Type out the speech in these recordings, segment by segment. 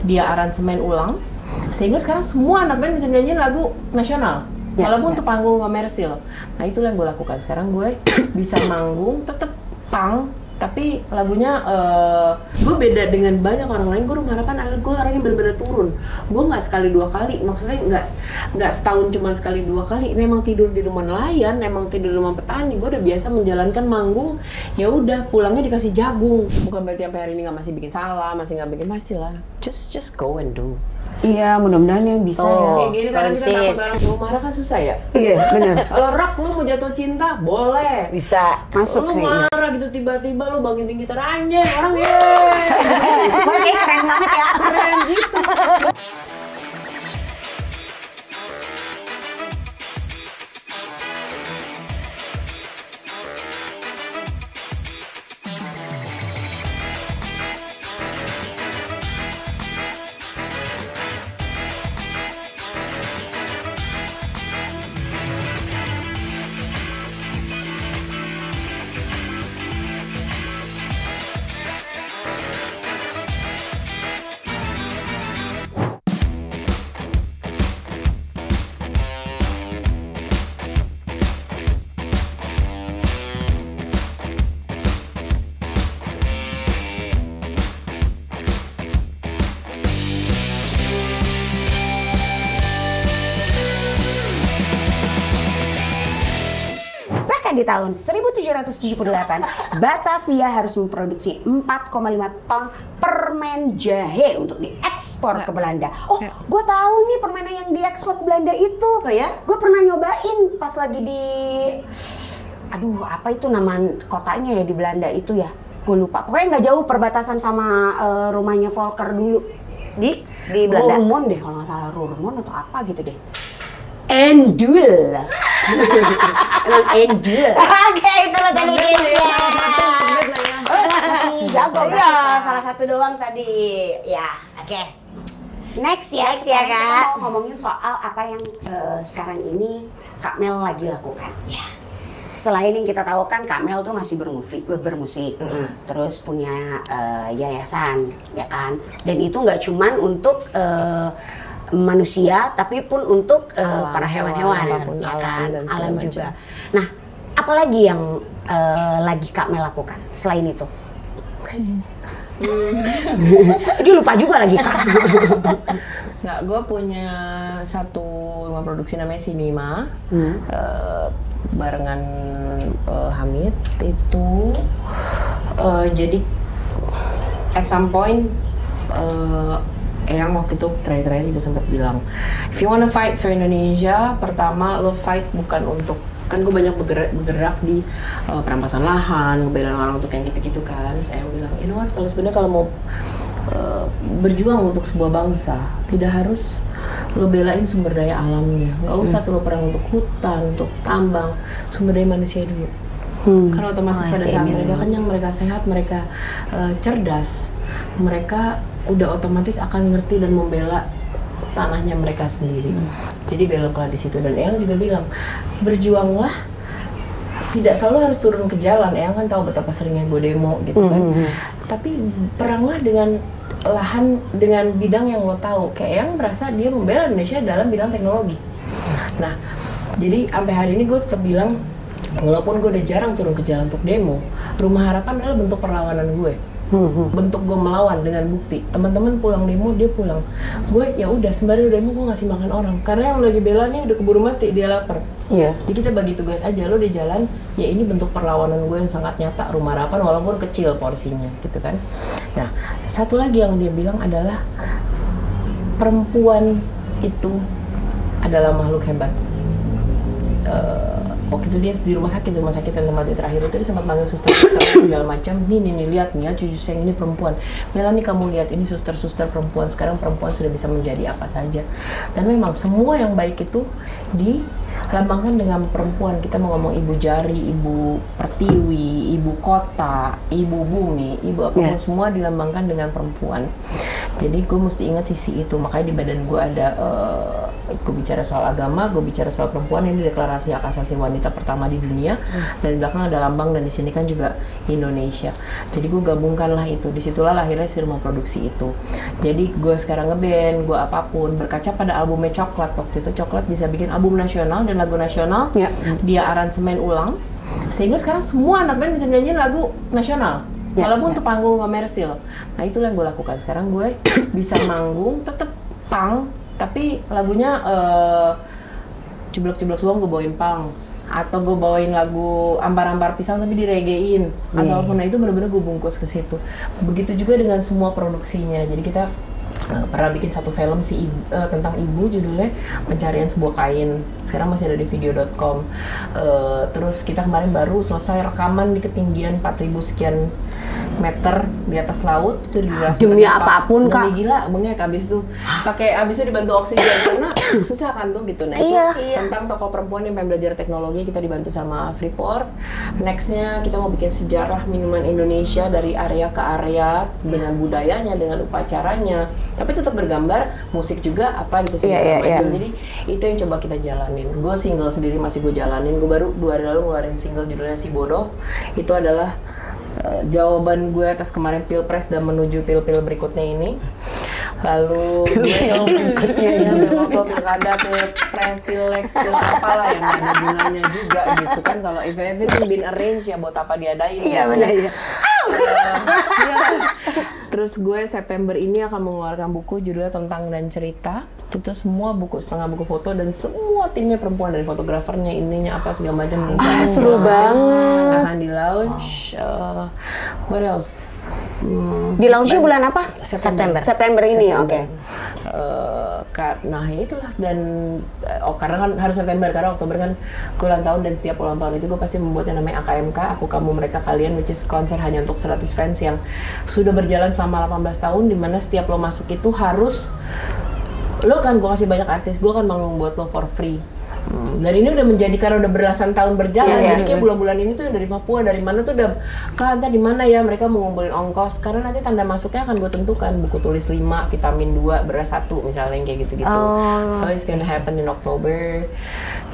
dia aransemen ulang, sehingga sekarang semua anak band bisa nyanyiin lagu nasional. Walaupun untuk panggung komersil. Nah itulah yang gue lakukan. Sekarang gue bisa manggung, tetap punk, tapi lagunya gue beda dengan banyak orang lain. Gue Rumah Harapan adalah gue orangnya bener-bener turun. Gue nggak sekali dua kali, maksudnya nggak setahun cuma sekali dua kali. Memang tidur di rumah nelayan, memang tidur di rumah petani. Gue udah biasa menjalankan manggung. Ya udah pulangnya dikasih jagung. Bukan berarti sampai hari ini nggak masih bikin salah, masih nggak bikin pastilah. Just go and do. Iya, mudah-mudahan yang bisa Kayak gini kan kita takut banget. Mau marah kan susah ya? Iya, benar. Kalau rock lu mau jatuh cinta, boleh. Bisa masuk sih. Lu marah gitu tiba-tiba lu bangkitin gitar anjing, orang yeay. Boleh, keren banget ya. Keren gitu. Di tahun 1778, Batavia harus memproduksi 4,5 ton permen jahe untuk diekspor ke Belanda. Oh, gue tahu nih permen yang diekspor ke Belanda itu. Oh ya? Gue pernah nyobain pas lagi di, aduh apa itu nama kotanya ya di Belanda itu ya? Gue lupa. Pokoknya nggak jauh perbatasan sama rumahnya Volker dulu. Di Belanda. Roermond deh kalau nggak salah, Roermond atau apa gitu deh. Endul. Emang Endul. Oke, itulah tadi. Masih jago ya, salah satu doang tadi. Ya, oke. Next ya Kak. Kita mau ngomongin soal apa yang sekarang ini Kak Mel lagi lakukan. Ya. Selain yang kita tahu kan Kak Mel tuh masih bermusik, terus punya yayasan, ya kan. Dan itu nggak cuman untuk manusia, tapi pun untuk para hewan-hewan, ya kan, alam juga. Nah, apalagi yang lagi Kak Mel lakukan selain itu? Dia lupa juga lagi Kak. Nggak, gue punya satu rumah produksi namanya Simima, barengan Hamid itu. Jadi at some point Eyang waktu itu terakhir juga sempat bilang, if you wanna fight for Indonesia, pertama lo fight bukan untuk, kan gue banyak bergerak di perampasan lahan, ngebelain orang untuk yang gitu-gitu kan. Saya bilang, you know what, kalau mau berjuang untuk sebuah bangsa, tidak harus lo belain sumber daya alamnya, nggak usah tuh lo perang untuk hutan, untuk tambang, sumber daya manusia dulu. Karena otomatis pada saat mereka kenyang, mereka sehat, mereka cerdas, mereka udah otomatis akan ngerti dan membela tanahnya mereka sendiri. Jadi beloklah di situ. Dan Eyang juga bilang, berjuanglah, tidak selalu harus turun ke jalan. Eyang kan tahu betapa seringnya gue demo gitu kan. Tapi peranglah dengan lahan, dengan bidang yang lo tahu. Kayak Eyang merasa dia membela Indonesia dalam bidang teknologi. Nah, jadi sampai hari ini gue tetap bilang, walaupun gue udah jarang turun ke jalan untuk demo, Rumah Harapan adalah bentuk perlawanan gue. Bentuk gue melawan dengan bukti. Teman-teman pulang demo, dia pulang. Gue ya udah sembari demo gue ngasih makan orang. Karena yang lagi bela nih udah keburu mati, dia lapar. Iya. Jadi kita bagi tugas aja, lo di jalan, ya ini bentuk perlawanan gue yang sangat nyata. Rumah Harapan walaupun kecil porsinya, gitu kan. Nah, satu lagi yang dia bilang adalah perempuan itu adalah makhluk hebat. Waktu itu dia di rumah sakit yang tempat dia terakhir itu, dia sempat manggil suster segala macam. Nih lihat nih ya, cucu saya ini perempuan. Melani kamu lihat ini suster perempuan. Sekarang perempuan sudah bisa menjadi apa saja. Dan memang semua yang baik itu dilambangkan dengan perempuan. Kita mau ngomong ibu jari, ibu pertiwi, ibu kota, ibu bumi, ibu apa semua dilambangkan dengan perempuan. Jadi gue mesti ingat sisi itu. Makanya di badan gue ada gue bicara soal agama, gue bicara soal perempuan, ini deklarasi hak asasi wanita pertama di dunia, dan di belakang ada lambang, dan di sini kan juga Indonesia. Jadi gue gabungkan lah itu, disitulah lahirnya si rumah produksi itu. Jadi gue sekarang ngeband, gue apapun, berkaca pada albumnya Coklat, waktu itu Coklat bisa bikin album nasional dan lagu nasional, dia aransemen ulang, sehingga sekarang semua anak band bisa nyanyiin lagu nasional. Walaupun untuk panggung komersil. Nah itulah yang gue lakukan. Sekarang gue bisa manggung, tetep punk, tapi lagunya Cublok-cublok suang gue bawain punk, atau gue bawain lagu Ampar-ampar pisang tapi diregein, atau apapun. Nah itu benar-benar gue bungkus ke situ. Begitu juga dengan semua produksinya. Jadi kita pernah bikin satu film tentang ibu, judulnya Pencarian Sebuah Kain. Sekarang masih ada di video.com. Terus kita kemarin baru selesai rekaman di ketinggian 4.000 sekian meter di atas laut, itu di demi apapun Kak. Demi gila, bengek abis itu dibantu oksigen karena susah kan tuh gitu. Nah tentang tokoh perempuan yang pengen belajar teknologi, kita dibantu sama Freeport. Nextnya kita mau bikin sejarah minuman Indonesia dari area ke area dengan budayanya, dengan upacaranya, tapi tetap bergambar musik juga apa gitu sih. Jadi itu yang coba kita jalanin. Gue single sendiri masih gue jalanin. Gue baru 2 hari lalu ngeluarin single judulnya Si Bodoh. Itu adalah jawaban gue atas kemarin pilpres dan menuju pil-pil berikutnya ini. Lalu pil berikutnya ya, waktu pilkada, pilek, apalah yang ada gunanya juga gitu kan. Kalau if everything been arranged ya buat apa diadain. Iya benar ya. Terus gue September ini akan mengeluarkan buku judulnya Tentang dan Cerita. Itu semua buku, setengah buku foto, dan semua timnya perempuan, dari fotografernya, ininya apa segala macam. Seru banget. Akan di launch. What else? Di launchnya bulan apa? September ini, oke. Nah ya itulah, dan karena kan harus September, karena Oktober kan gue ulang tahun, dan setiap ulang tahun itu gue pasti membuat yang namanya AKMK, Aku Kamu Mereka Kalian, which is konser hanya untuk 100 fans yang sudah berjalan selama 18 tahun, dimana setiap lo masuk itu harus, lo kan gue kasih banyak artis, gue kan manggung buat lo for free. Dan ini udah menjadi, karena udah belasan tahun berjalan, jadi kayak bulan-bulan ini tuh yang dari Papua, dari mana tuh udah, kan di mana ya mereka mau ngumpulin ongkos, karena nanti tanda masuknya akan gue tentukan, buku tulis 5, vitamin 2, beras 1 misalnya, yang kayak gitu-gitu. So it's gonna happen in October.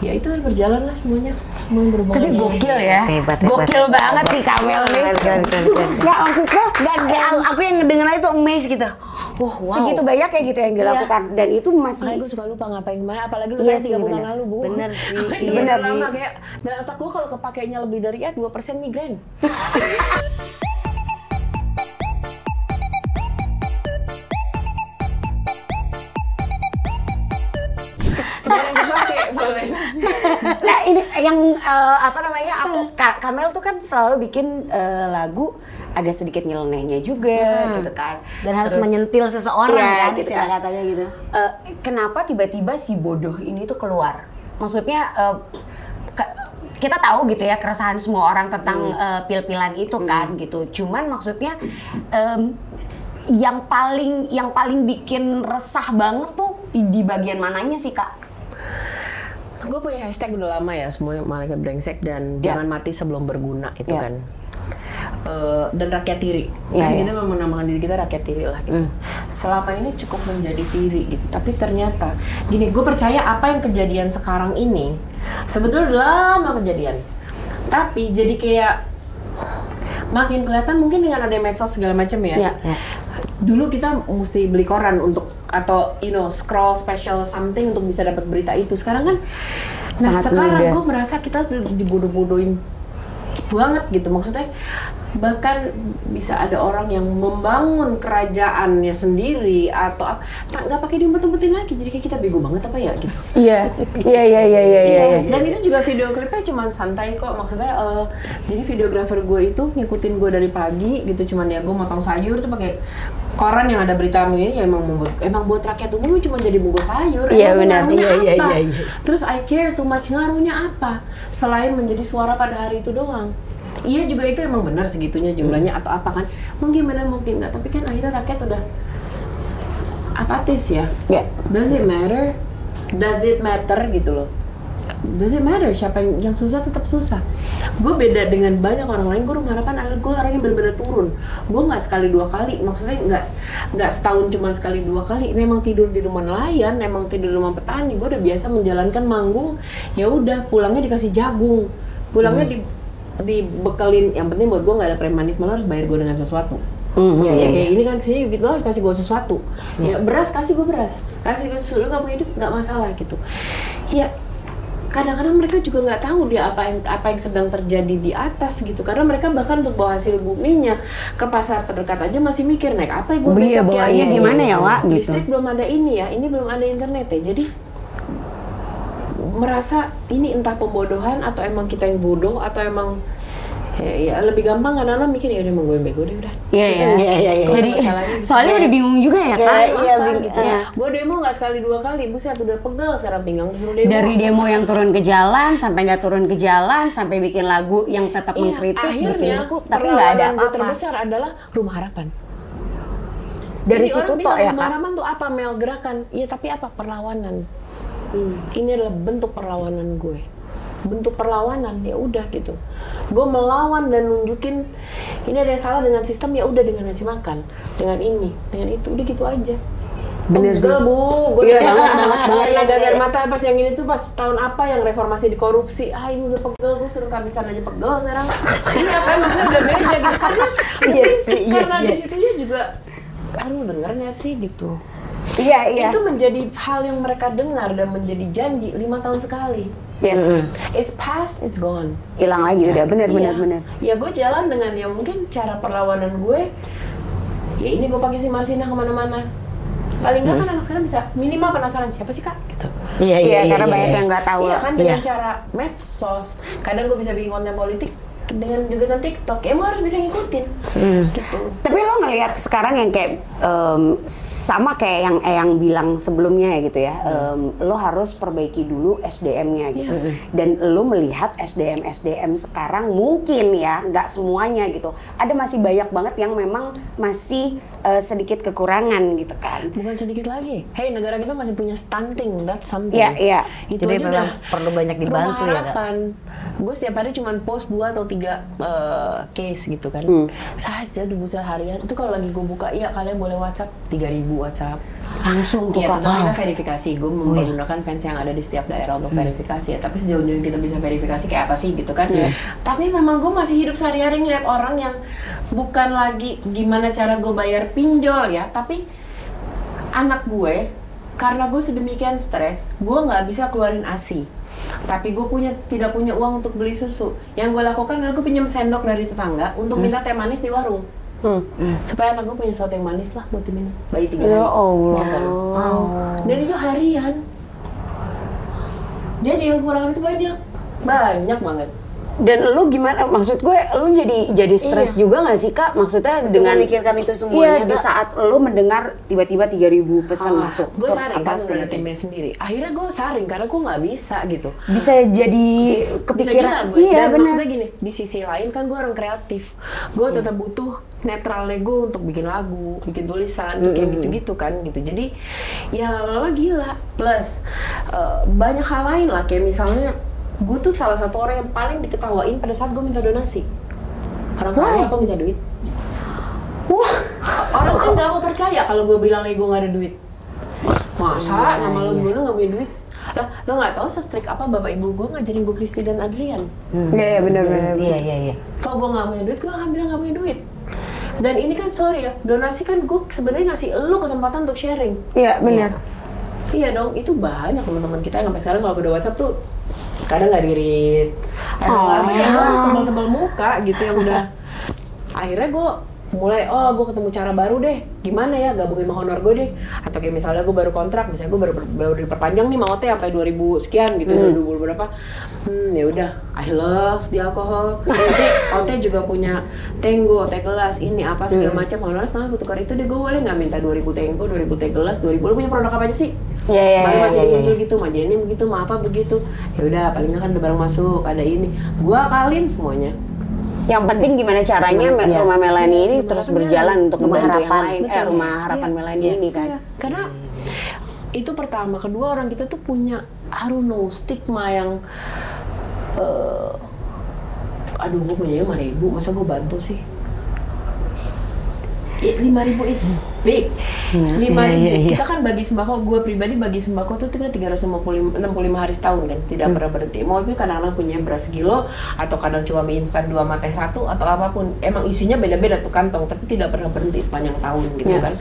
Ya itu berjalan lah semuanya, semua berhubungan. Tapi gokil ya, gokil banget sih Kamel nih. Ya maksudnya, dan aku yang ngedenger itu amazed gitu. Wow. Segitu banyak kayak gitu yang dilakukan, dan itu masih. Gue suka lupa ngapain kemana, apalagi lu saya 3 bulan lalu, Bu. Bener sih. Bener lama kayak, dan otak gue kalau kepakainya lebih dari 2% migrain. Nah ini yang Kamel tuh kan selalu bikin lagu agak sedikit nyelenehnya juga gitu kan, dan harus menyentil seseorang kan, gitu istilah katanya gitu. Kenapa tiba-tiba Si Bodoh ini tuh keluar? Maksudnya kita tahu gitu ya keresahan semua orang tentang pil-pilan itu kan gitu. Cuman maksudnya yang paling bikin resah banget tuh di bagian mananya sih Kak? Gue punya hashtag udah lama ya, semua malaikat brengsek dan jangan mati sebelum berguna itu kan. Dan rakyat tiri, kan kita memang menamakan diri kita rakyat tiri lah gitu. Selama ini cukup menjadi tiri gitu, tapi ternyata gini, gue percaya apa yang kejadian sekarang ini sebetulnya udah lama kejadian, tapi jadi kayak makin kelihatan mungkin dengan ada medsos segala macam ya. Dulu kita mesti beli koran untuk, atau scroll special something untuk bisa dapat berita itu. Sekarang kan, sekarang gue merasa kita dibodoh-bodohin banget gitu. Maksudnya bahkan bisa ada orang yang membangun kerajaannya sendiri atau nggak pakai diumpet-umpetin lagi, jadi kayak kita bego banget apa ya gitu. Iya. Dan itu juga video klipnya cuman santai kok, maksudnya jadi videografer gue itu ngikutin gue dari pagi gitu, cuman ya gue motong sayur tuh pakai koran yang ada berita ini, ya emang buat rakyat umum cuma jadi bungkus sayur. Iya benar. Iya. Terus I care too much, ngaruhnya apa selain menjadi suara pada hari itu doang? Iya juga itu emang benar segitunya jumlahnya atau apa kan, mungkin benar mungkin nggak, tapi kan akhirnya rakyat udah apatis ya. Does it matter gitu loh. Does it matter siapa yang susah tetap susah. Gue beda dengan banyak orang lain, gue mengharapkan gue orang yang benar-benar turun. Gue nggak sekali 2 kali, maksudnya nggak nggak setahun cuma sekali 2 kali, memang tidur di rumah nelayan, memang tidur di rumah petani. Gue udah biasa menjalankan manggung, ya udah pulangnya dikasih jagung, pulangnya dibekelin. Yang penting buat gue nggak ada premanisme, lo harus bayar gue dengan sesuatu. Ya kayak ini kan kesini gitu, lo harus kasih gue sesuatu. Ya beras, kasih gue beras, kasih gue susu, lo gak mau hidup nggak masalah gitu. Ya kadang-kadang mereka juga nggak tahu dia apa yang sedang terjadi di atas gitu, karena mereka bahkan untuk bawa hasil buminya ke pasar terdekat aja masih mikir naik apa gue besok ya, gimana ya Wak gitu. Listrik belum ada ini ya, ini belum ada internet ya, jadi merasa ini entah pembodohan atau emang kita yang bodoh atau emang ya lebih gampang kan anak mikir ya udah emang gue yang bego deh udah. Iya. Jadi soalnya udah bingung juga ya kan. Iya gitu ya. Gue demo nggak sekali 2 kali, buset udah pegel sekarang pinggang disuruh demo. Dari demo yang turun ke jalan sampai nggak turun ke jalan sampai bikin lagu yang tetap mengkritik, bikin buku, tapi nggak ada apa-apa. Terbesar adalah Rumah Harapan. Dari situ toh ya Rumah Harapan tuh apa, Mel, gerakan? Iya tapi apa, perlawanan. Ini adalah bentuk perlawanan gue. Bentuk perlawanan, ya udah gitu. Gue melawan dan nunjukin ini ada yang salah dengan sistem, ya udah dengan ngasih makan, dengan ini, dengan itu, udah gitu aja. Bener sih Bu, gue banget gas air mata pas yang ini tuh pas tahun apa yang reformasi di korupsi. Ini udah pegel, gue suruh kehabisan aja pegel sekarang. Iya kan, maksudnya udah beda gitu karena di situnya juga, aduh denger nggak sih gitu. Iya. Itu menjadi hal yang mereka dengar dan menjadi janji 5 tahun sekali. Yes. It's past, it's gone. Hilang lagi udah, benar. Ya gue jalan dengan ya mungkin cara perlawanan gue. Ya ini gue pakai si Marsina kemana-mana. Paling nggak kan anak sekarang bisa minimal penasaran siapa sih Kak gitu. Iya, karena banyak yang nggak tahu. Iya kan dengan cara medsos. Kadang gue bisa bikin konten politik dengan juga dengan TikTok, emang harus bisa ngikutin gitu. Tapi lo ngelihat sekarang yang kayak sama kayak yang bilang sebelumnya ya gitu ya, lo harus perbaiki dulu SDM-nya gitu. Dan lo melihat SDM sekarang mungkin ya nggak semuanya gitu, ada masih banyak banget yang memang masih sedikit kekurangan gitu kan. Bukan sedikit lagi, negara kita masih punya stunting, that's something. Iya. Itu jadi aja memang udah perlu banyak dibantu ya Kak. Gue setiap hari cuma post 2 atau 3 case gitu kan. Saja busa harian. Itu kalau lagi gue buka, ya kalian boleh WhatsApp 3.000 WhatsApp. Langsung tuh Kak. Kita verifikasi. Gue menggunakan fans yang ada di setiap daerah untuk verifikasi ya. Tapi sejauh yang kita bisa verifikasi kayak apa sih gitu kan. Tapi memang gue masih hidup sehari-hari ngeliat orang yang bukan lagi gimana cara gue bayar pinjol ya. Tapi anak gue, karena gue sedemikian stres, gue nggak bisa keluarin ASI. Tapi gue tidak punya uang untuk beli susu. Yang gue lakukan adalah gue pinjam sendok dari tetangga untuk minta teh manis di warung. Supaya anak gue punya sesuatu yang manis lah buat diminum. Bayi 3 hari. Ya Allah. Dan itu harian. Jadi yang kurang itu banyak banget. Dan lu gimana? Maksud gue, lu jadi stres juga nggak sih Kak? Maksudnya dengan memikirkan itu semuanya. Iya, di saat lu mendengar tiba-tiba 3.000 pesan masuk. Gue saring kan udah timnya sendiri. Akhirnya gue saring karena gue nggak bisa gitu. Bisa jadi kepikiran. Iya benar. Maksudnya gini, di sisi lain kan gue orang kreatif. Gue tetap butuh netralnya gue untuk bikin lagu, bikin tulisan, kayak gitu-gitu kan gitu. Jadi ya lama-lama gila. Plus banyak hal lain lah, kayak misalnya gue tuh salah satu orang yang paling diketawain pada saat gue minta donasi. Orang-orang aku minta duit. Orang kan gak mau percaya kalau gue bilang gue gak ada duit. Masa nama lo gue gak punya duit? Lah, lo gak tahu se-strict apa bapak ibu gue ngajarin gue Kristi dan Adrian. Iya, benar. Iya. Kalau gue gak punya duit, gue akan bilang gak punya duit. Dan ini kan sorry ya, donasi kan gue sebenarnya ngasih lo kesempatan untuk sharing. Iya, benar. Iya dong, itu banyak teman-teman kita yang sampai sekarang kalau udah WhatsApp tuh kadang nggak di-read. Harus tebal-tebal muka gitu yang udah. Akhirnya gue mulai, gue ketemu cara baru deh. Gimana ya, gabungin sama honor gue deh. Atau kayak misalnya gue baru kontrak, misalnya gue baru diperpanjang nih mau OT sampai 2000 sekian gitu, 2000 berapa. Ya udah, I love di alkohol. Tapi OT juga punya tenggo, teh gelas, ini apa segala macam. Honor setengah gue tukar itu deh, gue boleh nggak minta 2000 tenggo, 2000 teh gelas, 2000. Lo punya produk apa aja sih? Iya. Masih muncul gitu, majalah begitu, apa begitu. Ya udah, palingnya kan udah barang masuk, ada ini. Gua akalin semuanya. Yang penting gimana caranya Rumah Melani ini terus berjalan untuk membantu yang lain. Rumah Harapan Melani ini kan. Karena itu pertama, kedua orang kita tuh punya stigma yang aduh gue punya 5.000, masa gue bantu sih? 5.000 is big. 5.000 kita kan bagi sembako, gue pribadi bagi sembako tuh kan 365 hari setahun kan, tidak pernah berhenti. Mau itu kadang-kadang punya beras sekilo atau kadang cuma mie instan 2 sama teh 1 atau apapun. Emang isinya beda-beda tuh kantong, tapi tidak pernah berhenti sepanjang tahun gitu kan.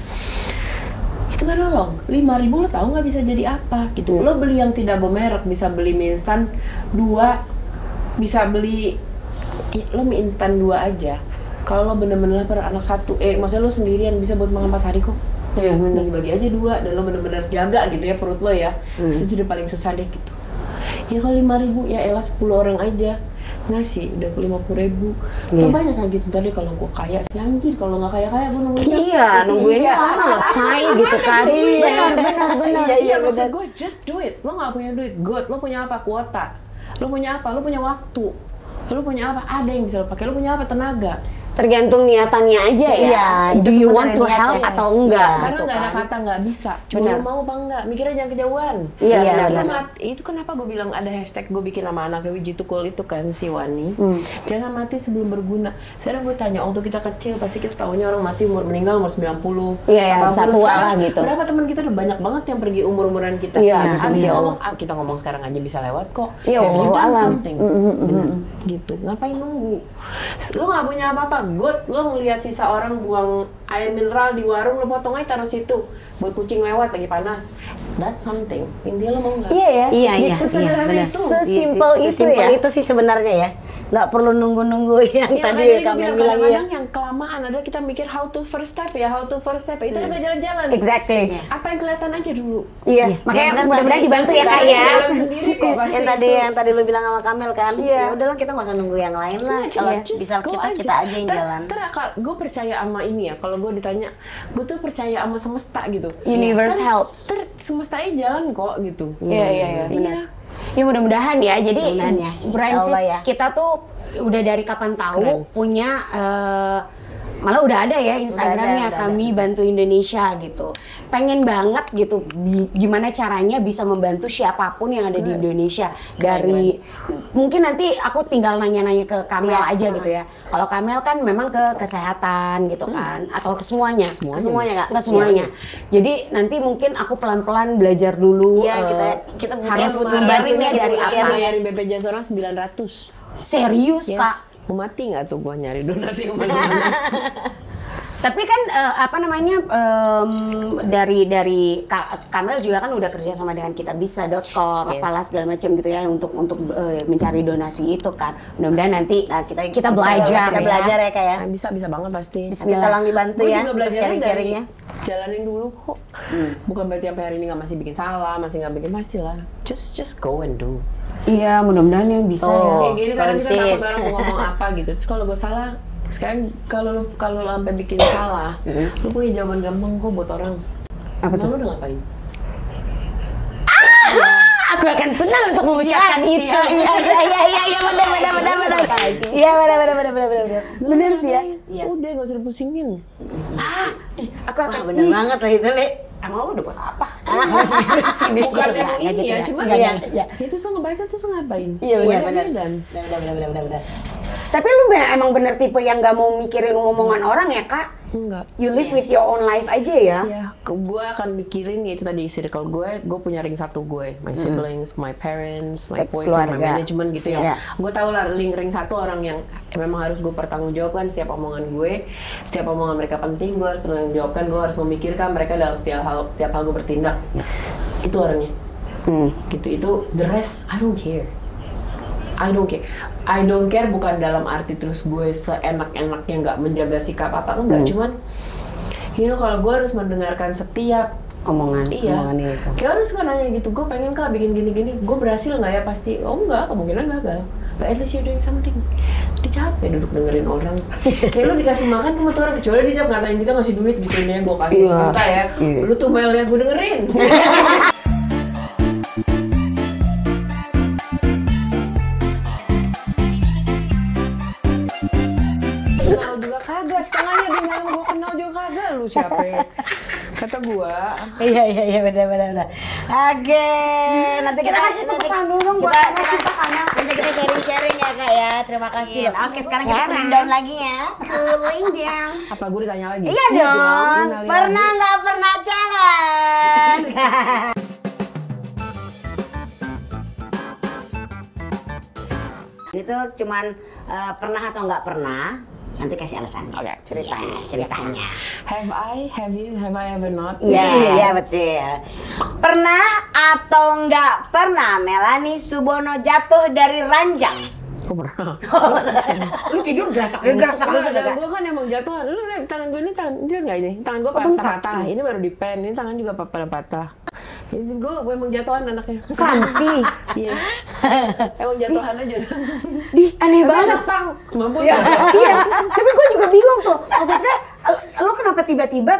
Itu kan nolong. 5.000 lo tahu nggak bisa jadi apa gitu. Lo beli yang tidak bermerek, bisa beli mie instan 2, bisa beli lo mie instan 2 aja. Kalau lo bener-bener lapar anak 1, maksudnya lo sendirian bisa buat makan 4 hari kok. Bagi-bagi aja 2 dan lo bener-bener jaga gitu ya perut lo ya. Itu udah paling susah deh gitu. Ya kalau 5.000 ya elah 10 orang aja ngasih udah 50.000. Kan banyak kan gitu. Tadi kalau gue kaya sih anjir, kalau nggak kaya gue nungguin. Iya, nungguin lama selesai gitu kan. Benar. Iya, maksud gue just do it. Lo nggak punya duit, good. Lo punya apa? Kuota. Lo punya apa? Lo punya waktu. Lo punya apa? Ada yang bisa lo pakai. Lo punya apa? Tenaga. Tergantung niatannya aja ya. Iya, Do itu you want to sebenarnya help niatnya. atau enggak? Karena Gitu nggak ada kan. kata nggak bisa. Cuma Benar. lo mau apa enggak? Mikirnya jangan kejauhan. Iya, benar. Mati. Itu kenapa gue bilang ada hashtag gue bikin sama anaknya Wiji Tukul itu kan si Wani. Jangan mati sebelum berguna. Sekarang gue tanya, waktu kita kecil pasti kita tahunya orang mati meninggal umur 90. Iya, 80. bisa tua Sekarang lah gitu. Berapa teman kita udah banyak banget yang pergi umur-umuran kita. Iya, Abis iya. ngomong, kita ngomong sekarang aja bisa lewat kok. Iya, Have you wallahu done alam. something? Gitu. Ngapain nunggu? Lo nggak punya apa-apa. Good. Lo ngelihat sisa orang buang air mineral di warung, lo potong aja taruh situ buat kucing lewat lagi panas. That's something. Intinya lo mau nggak? Iya ya. Iya, Jadi iya, sesederhana benar. itu. Sesimpel itu Sesimpel ya. itu sih sebenarnya ya. Nggak perlu nunggu-nunggu yang Ya, tadi makanya kami bilang bilang ya. kadang-kadang yang kelamaan adalah kita mikir how to first step ya, how to first step. Itu nggak jalan-jalan. Exactly. Apa yang kelihatan aja dulu. Iya, Iya, makanya benar, mudah-mudahan tadi. dibantu ya Kak ya. Jalan sendiri kok pasti. Yang tadi lu bilang sama Kamel kan. Iya. Ya udahlah kita nggak usah nunggu yang lain lah. Kalau bisa go kita aja yang jalan. Gue percaya sama ini ya. Kalau gue ditanya, gue tuh percaya sama semesta gitu. Universe help. Semesta aja jalan kok gitu. Iya, benar. Ya mudah-mudahan ya. Jadi Mudah-mudahan ya. Brancis Insya Allah ya. kita tuh udah dari kapan tahu Keren. punya malah udah ada ya Instagramnya udah kami bantu Indonesia gitu. Pengen banget gitu gimana caranya bisa membantu siapapun yang ada di Indonesia dari mungkin nanti aku tinggal nanya-nanya ke Kamel Iya. aja gitu ya. Kalau Kamel kan memang ke kesehatan gitu kan atau ke semuanya. Semuanya, Kak. Nggak semuanya. Jadi nanti mungkin aku pelan-pelan belajar dulu. Iya, kita harus butuh membantunya sharing dari ya, apa? Bayarin BPJS orang 900. Serius Kak. Mau mati nggak tuh gue nyari donasi kemana-mana? Tapi kan dari Kamel juga kan udah kerja sama dengan kitabisa.com Yes. apalah segala macam gitu ya untuk mencari donasi itu kan. Mudah-mudahan nanti kita bisa belajar ya Kak ya. Nah, bisa banget pasti. Kita tolong dibantu Gue ya juga untuk belajar sharing-sharingnya. jalanin dulu kok. Bukan berarti sampai hari ini nggak masih bikin salah, masih nggak bikin pastilah. Just go and do. Iya, mudah-mudahan yang bisa Oh. ya. Kayak gini kadang kita takut Francis. orang mau ngomong apa gitu. Terus kalau gue salah, sekarang kalau lo sampai bikin salah, lu punya jawaban gampang kok buat orang. Apa tuh? Lu udah ngapain? Aku akan senang untuk mengucapkan itu. Iya, benar. Iya, benar. Benar sih ya. Iya. Udah gak usah dipusingin. Aku Wah, akan bener banget lah itu, Le. Emang lu udah buat apa? Bukan emang Nggak ini gitu ya, ya. cuma Nggak, ya. nggak. Itu so ngebaca, terus ngapain? Iya, benar. Dan Benar. Tapi lu emang bener tipe yang nggak mau mikirin omongan orang ya Kak? enggak. You live with your own life aja ya? Ya, gue akan mikirin ya itu tadi circle gue punya ring satu gue, my siblings, my parents, my boyfriend, my Keluarga. management gitu ya. Iya. Gue tahu lah ring satu orang yang memang harus gue pertanggungjawabkan setiap omongan gue, setiap omongan mereka penting gue harus pertanggungjawabkan, gue harus memikirkan mereka dalam setiap hal gue bertindak. Itu orangnya. Gitu itu the rest I don't care. I don't care bukan dalam arti terus gue seenak-enaknya nggak menjaga sikap apa enggak, cuman kalau gue harus mendengarkan setiap Omongan itu. Kayak orang suka nanya gitu, gue pengen Kak bikin gini-gini, gue berhasil nggak ya? Pasti, oh enggak, kemungkinan gagal. But at least you're doing something. Dia capek duduk dengerin orang. Kayak lu dikasih makan sama tuh orang, kecuali dia tiap ngatain kita ngasih duit gitu, ini ya gue kasih sejuta ya. Lu tuh Mel ya, gue dengerin. Kenal juga kagak, setengahnya dia bilang gue kenal juga kagak, lu siapa ya? Kata gua. Iya benar. Oke, nanti Kita kasih tepuk tangan dulu dong buat nanti kita sharing ya Kak ya. Terima kasih. Oke, sekarang kita cooling down lagi ya. cooling down. Apa gue ditanya lagi? Iya dong. Kenalin Pernah lagi. nggak pernah challenge? Itu cuman pernah atau nggak pernah? Nanti kasih alasannya. Oke. Ceritanya. Have I ever not? Iya betul. Pernah atau nggak pernah Melanie Subono jatuh dari ranjang? Aku pernah. Lu tidur gerasak Gue kan emang jatuhan. Lu lihat tangan gue ini, dia nggak ini? Tangan gue patah-patah. Ini baru di pen. Ini tangan juga patah-patah. Ini gue emang jatuhan anaknya. Klamsi. Iya. Emang jatuhan aja. Aneh banget. Pang. Mampu. Iya, tapi gue juga bingung tuh. Maksudnya, lo kenapa tiba-tiba,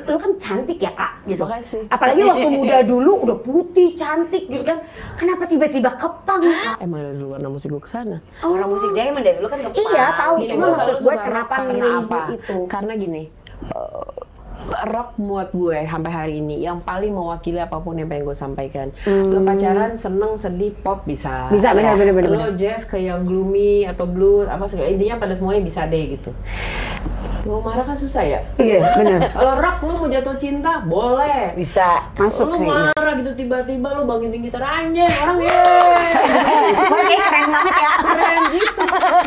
lo kan cantik ya kak, gitu. Makasih. Apalagi waktu muda dulu udah putih, cantik gitu kan. Kenapa tiba-tiba kepang kak? Emang dari warna musik gue kesana. Orang musik dia emang dari dulu kan kepala. Iya tahu, Gini, cuma gua maksud selalu gue suka kenapa rock milih apa? itu? Karena gini, rock buat gue sampai hari ini yang paling mewakili apapun yang pengen gue sampaikan. Lo pacaran, seneng, sedih, pop bisa. Bisa, benar. Lo jazz ke yang gloomy atau blues apa segala, intinya pada semuanya bisa deh gitu. Mau marah kan susah ya? Iya, benar. Kalau rock lo mau jatuh cinta boleh. Bisa. Masuk Lo sih. marah gitu tiba-tiba lo bangkitin gitar anjing orang yeay. Kayak keren banget ya. Keren gitu.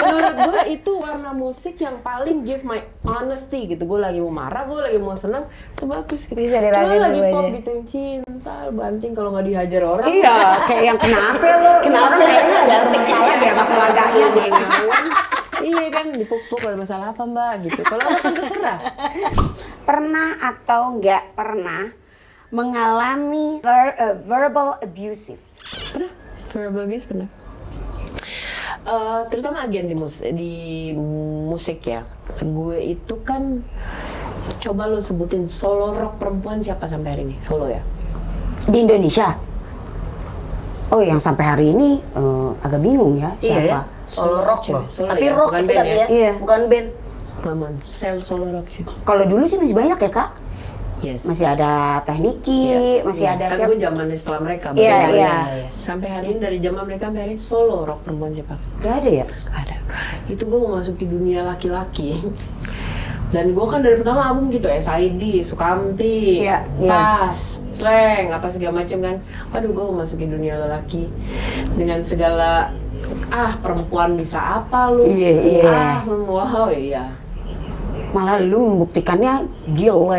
Menurut gue itu warna musik yang paling give my honesty gitu. Gue lagi mau marah, gue lagi mau senang, itu bagus gitu. Bisa Cuma dirasain lagi semuanya. pop gitu, cinta, banting kalau nggak dihajar orang. Iya, kayak yang kenapa lo? Orang kayaknya ada masalah deh sama keluarganya deh. Iya kan, dipuk-puk ada masalah apa mbak gitu. Kalau apa kan terserah. Pernah atau nggak pernah mengalami verbal abusive? Pernah, verbal abuse pernah. Terutama agen di musik ya. Gue itu kan, coba lo sebutin solo rock perempuan siapa sampai hari ini? Solo ya? Di Indonesia? Oh, yang sampai hari ini agak bingung ya siapa? Iya ya. Solo rock loh. Solo Tapi ya, rock bukan tapi band ya? ya. Iya. Bukan band. Come on, solo rock sih. Kalau dulu sih masih banyak ya kak? Yes. Masih ada Tekniki, masih ada kan gue zaman setelah mereka. Iya, baru- iya. Sampai hari ini dari zaman mereka sampai hari ini solo rock perempuan siapa? Gak ada ya? Gak ada. Itu gue mau masuki dunia laki-laki. Dan gue kan dari pertama album gitu, SID, Sukamti, Iya, Pas, Slang, apa segala macam kan. Waduh, gue mau masuki dunia lelaki dengan segala perempuan bisa apa lu? Iya. Wow, iya. Malah lu membuktikannya gile.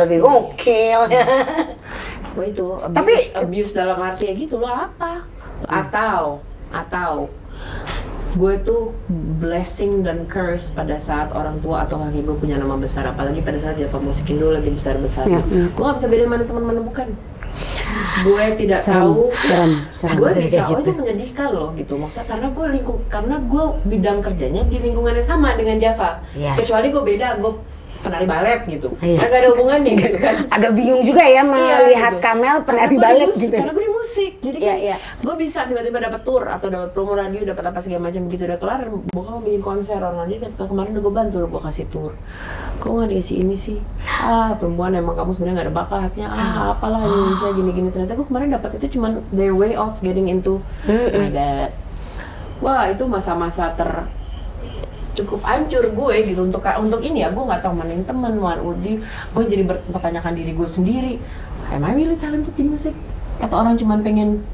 Lebih gokil. Wah itu abuse, Tapi abuse dalam arti ya gitu loh apa? Atau gue tuh blessing dan curse pada saat orang tua atau kaki gue punya nama besar, apalagi pada saat Java Musik Indo lagi besar-besarnya. Gue gak bisa beda mana teman mana bukan. Gue tidak tahu. serem. Gue bisa, itu menyedihkan loh gitu. Maksudnya karena gue bidang kerjanya di lingkungan yang sama dengan Java. Iya. Kecuali gue beda, gue penari balet gitu. Iya. Gak ada hubungannya gitu kan. Agak bingung juga ya melihat gitu. Kamel penari Karena gua di balet musik, gitu. Karena gue di musik, jadi kan Iya. gue bisa tiba-tiba dapat tour atau dapat promo radio, dapat apa segala macam begitu udah kelar, bokap mau bikin konser orang dia kemarin udah gue bantu, gue kasih tour. Kok nggak dikasih ini sih? Perempuan emang kamu sebenarnya nggak ada bakatnya. Apalah Indonesia gini-gini, ternyata gue kemarin dapat itu cuman their way of getting into my dad. Wah itu masa-masa cukup hancur gue gitu untuk ini ya, gue nggak tahu mana yang teman, gue jadi bertanyakan diri gue sendiri, am I really talented di musik atau orang cuma pengen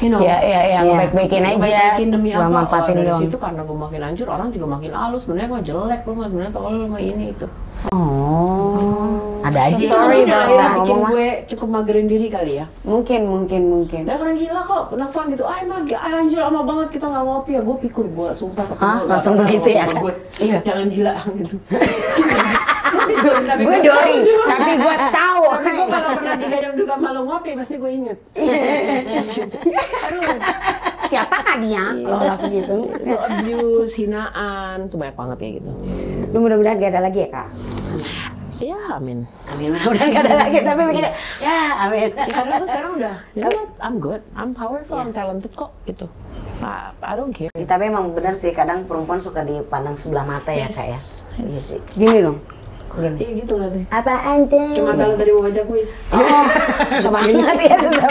Iya, baik-baikin aja. baik-baikin demi Gua apa? manfaatin Dari doang. situ karena gue makin hancur, orang juga makin halus, sebenarnya gue jelek, lu sebenarnya tau lu sama ini itu. Ada aja. Sorry, Bang, akhirnya ngomong bikin mah. gue cukup magerin diri kali ya. Mungkin. Dia orang gila kok, nelfon gitu, emang anjir lama banget kita nggak ngopi ya, gue pikir gue sumpah. Langsung begitu ya, kan? Iya. Jangan gila gitu. Gue Dori, tapi gue tahu. Tapi gue kalau pernah digadang duka malu ngopi, pasti gue inget. Aduh, Siapakah dia? Lo langsung gitu. itu abuse, hinaan, itu banyak banget kayak gitu. Lu mudah-mudahan gak ada lagi ya kak. Ya, amin. Amin, mudah-mudahan gak ada lagi, tapi mikirnya, ya amin. Ya, karena gue sekarang udah, you know what, I'm good, I'm powerful, I'm talented kok, gitu. I don't care. Tapi emang benar sih, kadang perempuan suka dipandang sebelah mata ya Yes. kak ya. Iya sih. Gini dong, Iya gitu lah tuh. Apaan tuh? Cuma kalau tadi mau baca kuis. Oh, susah banget ya, susah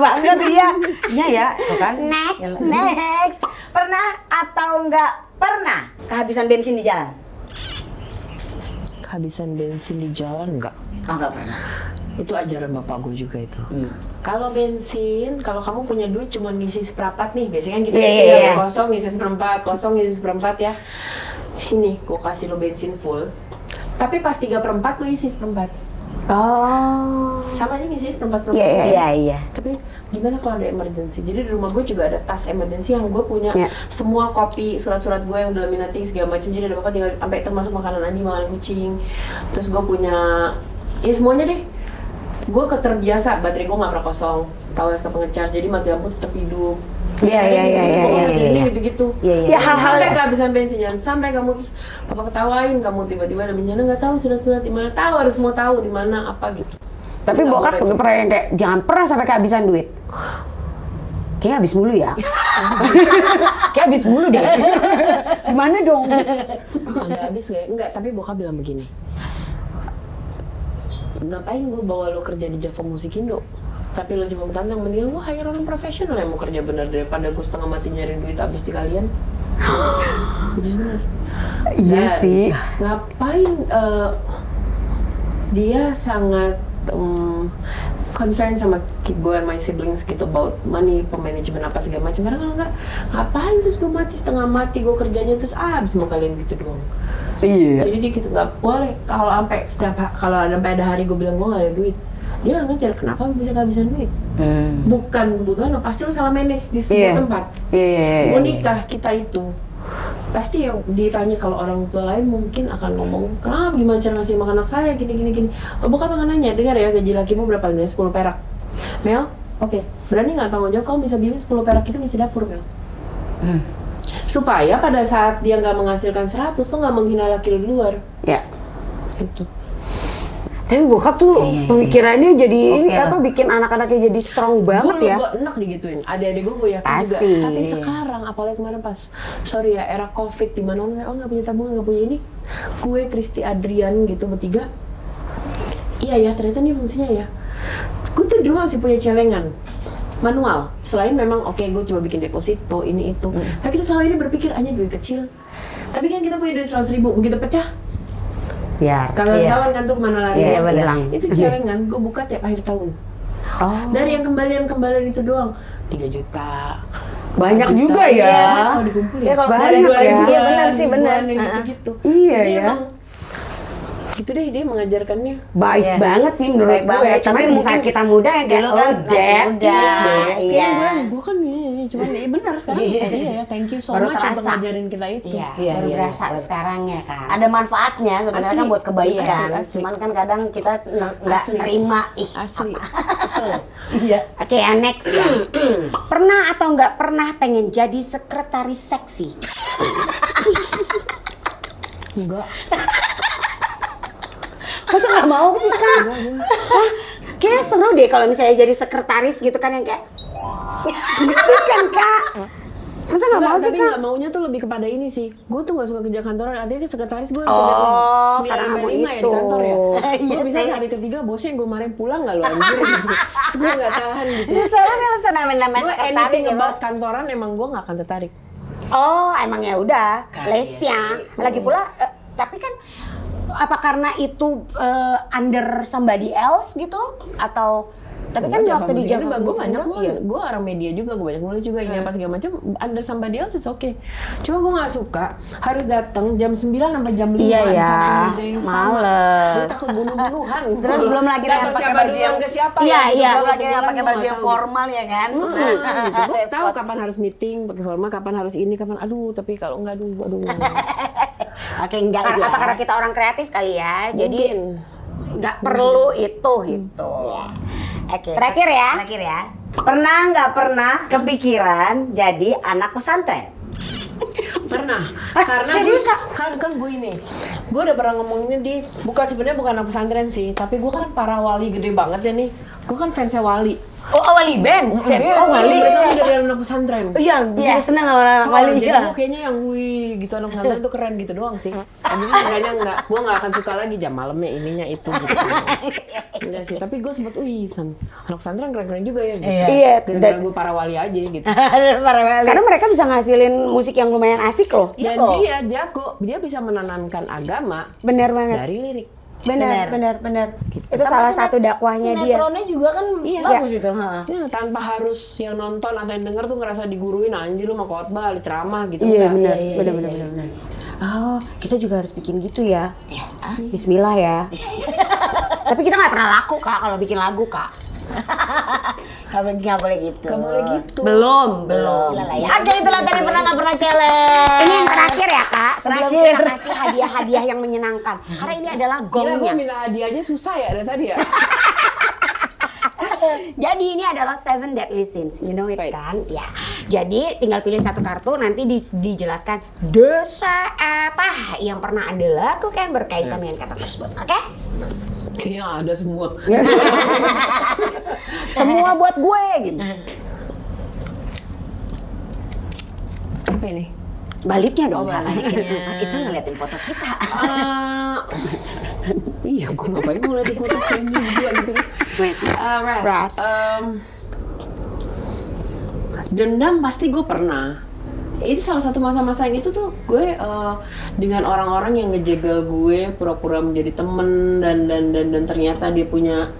banget ya. Iya ya, tuh kan. Next. Pernah atau nggak pernah kehabisan bensin di jalan? Kehabisan bensin di jalan enggak? Oh, nggak pernah. Itu ajaran bapak gue juga itu. Kalau bensin, kalau kamu punya duit cuma ngisi seperempat nih, biasanya kan kita kosong ngisi seperempat, kosong ngisi seperempat ya. Sini, gue kasih lo bensin full. Tapi pas 3/4 lo isi seperempat. Oh. Sama aja ngisi seperempat. Iya. Tapi gimana kalau ada emergency? Jadi di rumah gue juga ada tas emergency yang gue punya semua kopi, surat-surat gue yang udah laminating segala macam. Jadi ada bapak tinggal sampai termasuk makanan anjing, makanan kucing. Terus gue punya ya semuanya deh. Gue terbiasa baterai gue nggak pernah kosong, tahu ke pengecharge, jadi mati lampu tetap hidup. Iya. Gitu. Ya hal-hal sampai kehabisan bensin, jangan sampai kamu terus papa ketawain kamu tiba-tiba ada bencana nggak tahu surat-surat di mana, tahu harus mau tahu di mana apa gitu. Tapi bokap pernah yang kayak jangan pernah sampai kehabisan duit. Kayaknya habis mulu ya. Kayak habis mulu deh. Gimana dong? Nggak habis ya? Enggak, tapi bokap bilang begini. Ngapain gue bawa lo kerja di Java Musik Indo? Tapi lo cuma tantang, mendingan gue hire orang profesional yang mau kerja bener daripada gue setengah mati nyari duit habis di kalian. Itu bener. Iya sih. Ngapain dia sangat concern sama gue and my siblings gitu about money, manajemen apa segala macam. Karena kalau enggak, ngapain terus gue mati setengah mati gue kerjanya terus habis mau kalian gitu doang. Iya. Jadi dia gitu nggak boleh kalau sampai kalau ada hari gue bilang gue nggak ada duit, dia nggak ngejar kenapa bisa kehabisan duit. Bukan kebutuhan, pasti lo salah manage di sebuah tempat. Mau nikah kita itu pasti yang ditanya kalau orang tua lain mungkin akan ngomong kenapa gimana cara ngasih makan anak saya gini. Bukan akan nanya, dengar ya gaji lakimu berapa nih? 10 perak. Mel, oke, berani nggak tanggung jawab kamu bisa bilang 10 perak itu ngisi dapur, Mel? Supaya pada saat dia nggak menghasilkan 100 tuh nggak menghina laki lu di luar. Ya. Gitu. Tapi bokap tuh pemikirannya jadi ini apa bikin anak-anaknya jadi strong banget ya. Gue enak digituin. Adik-adik gue yakin juga. Tapi sekarang apalagi kemarin pas sorry ya era Covid di mana orang nggak punya tabungan, nggak punya ini. Gue Kristi Adrian gitu bertiga. Iya ya, ternyata ini fungsinya ya. Gue tuh dulu masih punya celengan manual. Selain memang gue coba bikin deposito ini itu. Tapi kita selama ini berpikir hanya duit kecil. Tapi kan kita punya duit 100.000 begitu pecah. Ya. Kalau tahun kan tuh kemana lari? Iya, benar. Itu celengan gue buka tiap akhir tahun. Dari yang kembalian itu doang 3 juta. Banyak 4 juga juta, ya. Kalau dikumpulin. Ya kalau banyak ya. Iya benar sih benar. Gitu-gitu. Iya Jadi ya. emang, gitu deh dia mengajarkannya. Baik banget sih menurut Baik gue. banget. Cuman Tapi di mungkin saat kita muda yang kayak dulu kan masih muda. Iya. Gue kan cuman benar sekarang ya thank you so Baru much untuk terasa. ngajarin kita itu. Iya, Baru iya, berasa iya. sekarang ya kan. Ada manfaatnya sebenarnya Asli. kan buat kebaikan. Asli. Cuman kan kadang kita nggak Asli. nerima. Asli. Asli. Iya. Oke ya next ya. Pernah atau nggak pernah pengen jadi sekretaris seksi? Enggak. Masa nggak mau sih Kak? Hah? Kayaknya seru deh kalau misalnya jadi sekretaris gitu kan yang kayak gitu kan Kak? Masa nggak mau sih tapi Kak? nggak maunya tuh lebih kepada ini sih. Gue tuh nggak suka kerja kantoran. Artinya sekretaris gue karena kamu ya di itu. kantor ya. Iya, Gue bisa saya- hari ketiga bosnya yang gue marahin pulang nggak lo anjir gitu. Terus gue nggak tahan gitu. Soalnya kalau namanya Gue sekretaris anything ya, about kantoran emang gue nggak akan tertarik. Oh emang ya udah Kan, lesnya. Lagi pula tapi kan apa karena itu under somebody else gitu atau tapi kan waktu di Java gue banyak iya. gue orang media juga, gue banyak nulis juga ini apa segala macam. Under somebody else is okay. Cuma gue nggak suka harus datang jam 9 sampai jam 5 Iya di ya, satu meja yang sama. males. Gue takut bunuh-bunuhan. Terus belum lagi Nggak yang tahu pakai siapa baju duluan yang- ke siapa. Iya, ya. iya. belum lagi yang pakai Gua baju nggak yang tahu. formal ya kan. Gue tahu kapan harus meeting pakai formal, kapan harus ini, kapan tapi kalau enggak aduh. Oke, enggak aja. Apa karena kita orang kreatif kali ya jadi Mungkin. nggak perlu itu gitu. Oke. Terakhir ya. Terakhir ya. Pernah nggak pernah kepikiran jadi anak pesantren? Pernah. Karena serius, kan gue ini. Gue udah pernah ngomonginnya sebenarnya bukan anak pesantren sih, tapi gue kan para wali gede banget ya nih. Gue kan fansnya Wali. Oh, Wali band? Serius? Oh, Wali? Mereka kan dari anak pesantren. Iya, gue juga seneng sama anak Wali. Jadi gue kayaknya yang wih gitu, anak pesantren tuh keren gitu doang sih. Abis itu kayaknya gue nggak akan suka lagi jam malamnya ininya itu gitu. Enggak sih, tapi gue sempet anak pesantren keren-keren juga ya gitu. Iya. Dan gue para Wali aja gitu. Para Wali. Karena mereka bisa ngasilin musik yang lumayan asik loh. Dan dia jago, dia bisa menanamkan agama. Bener banget. Dari lirik. Benar. Gitu. Itu salah satu dakwahnya dia. Sinetronnya juga kan bagus itu. Ya, tanpa harus yang nonton atau yang denger tuh ngerasa diguruin, anjir lu mau khotbah, ceramah gitu. Iya benar. Oh, kita juga harus bikin gitu ya. Bismillah ya. Tapi kita nggak pernah laku Kak kalau bikin lagu Kak. Nggak boleh gitu. Gak boleh gitu. Belum. Ya. Oke, itulah tadi pernah nggak pernah challenge. Ini yang terakhir ya Kak, sebelum Terakhir. kita kasih hadiah-hadiah yang menyenangkan. Karena ini adalah Gila, gue gongnya. minta hadiah aja susah ya dari tadi ya. Jadi ini adalah 7 deadly sins, you know it kan? Ya. Jadi tinggal pilih satu kartu, nanti dijelaskan dosa apa yang pernah Anda lakukan berkaitan dengan kata tersebut. Oke? Kayaknya ada semua. Semua buat gue gitu. Apa ini? Baliknya dong, Kak. Kita ngeliatin foto kita. Iya, gue ngapain mau liat foto sini juga gitu. Wrath. Dendam pasti gue pernah. Itu salah satu masa-masa yang itu tuh gue dengan orang-orang yang ngejegal gue pura-pura menjadi temen dan ternyata dia punya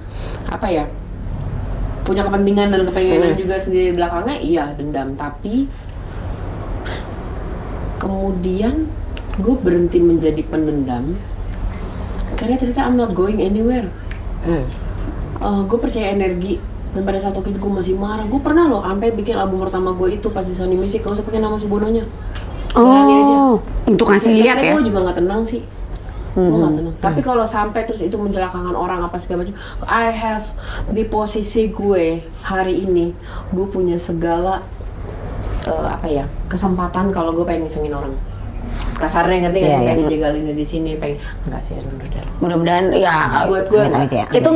apa ya, punya kepentingan dan kepengenan juga sendiri di belakangnya. Iya, dendam. Tapi kemudian gue berhenti menjadi pendendam karena ternyata I'm not going anywhere. Gue percaya energi. Dan pada saat itu gue masih marah. Gue pernah loh sampai bikin album pertama gue itu pas di Sony Music, gak usah pakai nama Subononya. Jalani aja. Untuk ngasih lihat ya. Gue juga nggak tenang sih. Gue nggak tenang. Tapi kalau sampai terus itu mencelakakan orang apa segala macam, I have di posisi gue hari ini, gue punya segala kesempatan kalau gue pengen ngisengin orang. Kasarnya ngerti nggak sih, pengen jegalin di sini, pengen enggak sih, Mudah-mudahan ya buat gue itu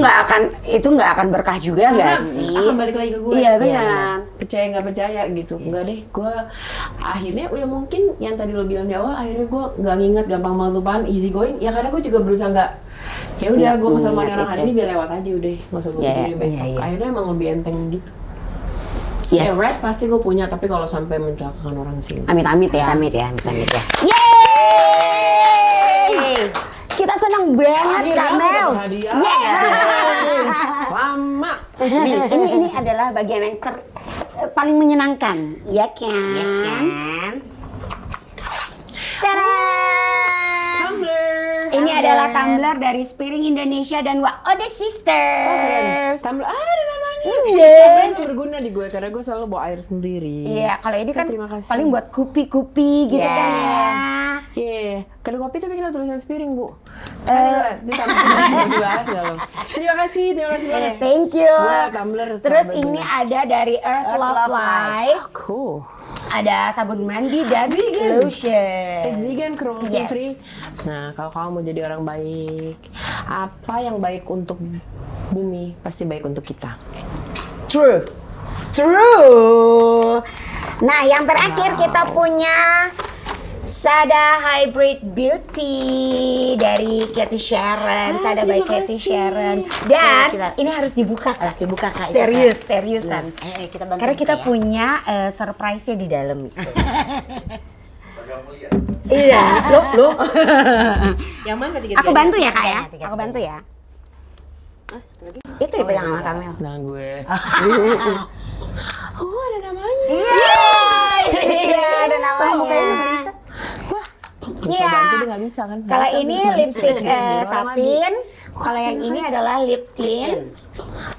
nggak akan berkah juga nggak sih? Akan balik lagi ke gue. Iya benar. Percaya nggak percaya gitu, enggak deh. Gue akhirnya ya mungkin yang tadi lo bilang di awal, akhirnya gue nggak nginget, gampang banget lupaan, easy going. Ya karena gue juga berusaha nggak, ya udah gue kesel sama orang hari ini biar lewat aja udah, nggak usah gue pikirin besok. Akhirnya emang lebih enteng gitu. Yes. Ya red pasti gue punya, tapi kalau sampai mencelakakan orang sih. Amit-amit ya. Yeay! Kita senang banget Kak Mel. Lama. Ini adalah bagian yang paling menyenangkan, ya kan? Tada! Tumbler. Ini adalah tumbler dari Spiring Indonesia dan Waode Sisters. Tumbler. Ada namanya. Iya. Itu berguna di gue karena gue selalu bawa air sendiri. Iya, kalau ini kan terima kasih. paling buat kupi-kupi gitu kan ya. Iya, kalau kopi tapi kita tulisan Spiring, Bu. Terima kasih banget. Thank you. Gua tumbler. Terus ini ada dari Earth Love Life. Cool. Ada sabun mandi dan lotion. It's vegan, cruelty Yes. free. Nah, kalau kamu mau jadi orang baik, apa yang baik untuk bumi pasti baik untuk kita. True. Nah, yang terakhir kita punya Sada Hybrid Beauty dari Katy Sharon. Sada by Katy Sharon. Dan ini harus dibuka. Kak. Seriusan. Kita bantu. Karena kita punya surprise-nya di dalam. Iya, lo. Yang mana tiga-tiganya? Aku bantu ya, Kak ya. Aku bantu ya. Itu dipegang sama Kamel. Nah, gue. Oh, ada namanya. Iya, ada namanya. Wah, Iya. bantu dia nggak bisa kan? Kalau Bisa ini sih, nggak lipstick bisa. satin. Kalau yang ini adalah lip tint.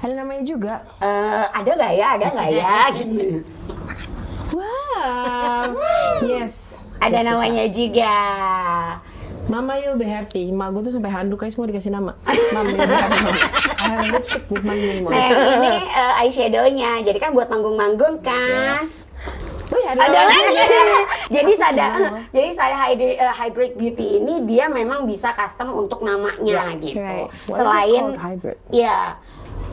Ada namanya juga. Ada nggak ya? Gitu. Wow. Yes. Ada namanya juga. Mama you'll be happy. Mak gue tuh sampai handuk guys semua dikasih nama. Mama you'll be happy. I have a lipstick with my name on Nah, it. yang ini eyeshadow-nya. Jadi kan buat manggung-manggung kan. Wih, Ada lagi. Jadi Sada Hybrid Beauty ini dia memang bisa custom untuk namanya gitu. Right. What is it Selain called? Hybrid. ya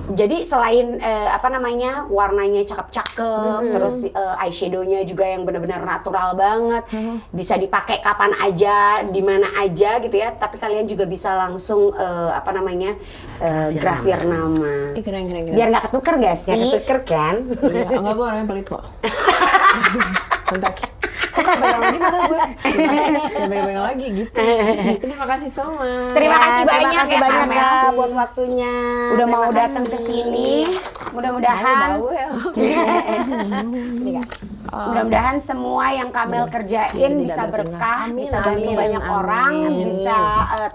Jadi selain apa namanya warnanya cakep-cakep, terus eyeshadownya juga yang benar-benar natural banget, bisa dipakai kapan aja, di mana aja gitu ya. Tapi kalian juga bisa langsung apa namanya grafir nama. Keren. Biar nggak ketuker gak sih? Nggak ketuker kan? Iya, enggak, gue orangnya pelit kok. Don't touch. Kok nggak pegang lagi mana gue? Pegang lagi gitu. Terima kasih so much. Terima kasih banyak terima kasih ya, banyak Kak Kak Mel. buat waktunya. Udah mau Terima datang ke kasih. sini. Mudah-mudahan Bawel. Ini kan. Mudah-mudahan semua yang Kamel kerjain bisa berkah, bisa bantu banyak orang, bisa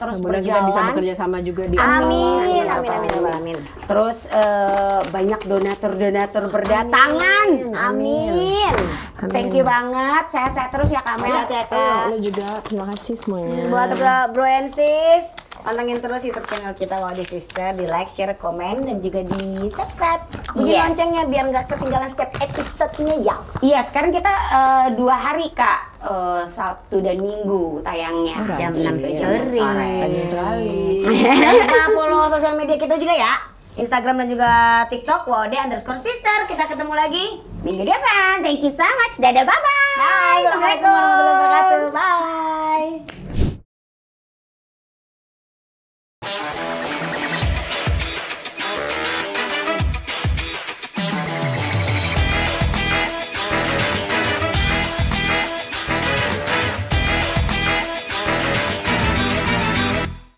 terus Mudah-mudahan kita bisa berjalan. bekerja sama juga di Amin, amin. Terus banyak donatur berdatangan. Amin. Thank you banget. Sehat-sehat terus ya Kamel. Sehat ya, Kak. Lo juga terima kasih semuanya. Buat bro and sis, pantengin terus YouTube channel kita Wadi Sister, di like, share, komen, dan juga di subscribe. Bunyi Yes. loncengnya biar nggak ketinggalan setiap episodenya ya. Iya, sekarang kita 2 hari Kak, Sabtu dan Minggu tayangnya Jam Jam 6 6 sore. Rajin sekali. Jangan lupa follow sosial media kita juga ya. Instagram dan juga TikTok Wode_sister. Kita ketemu lagi minggu depan. Thank you so much. Dadah, bye-bye. Bye. Assalamualaikum warahmatullahi wabarakatuh. Bye.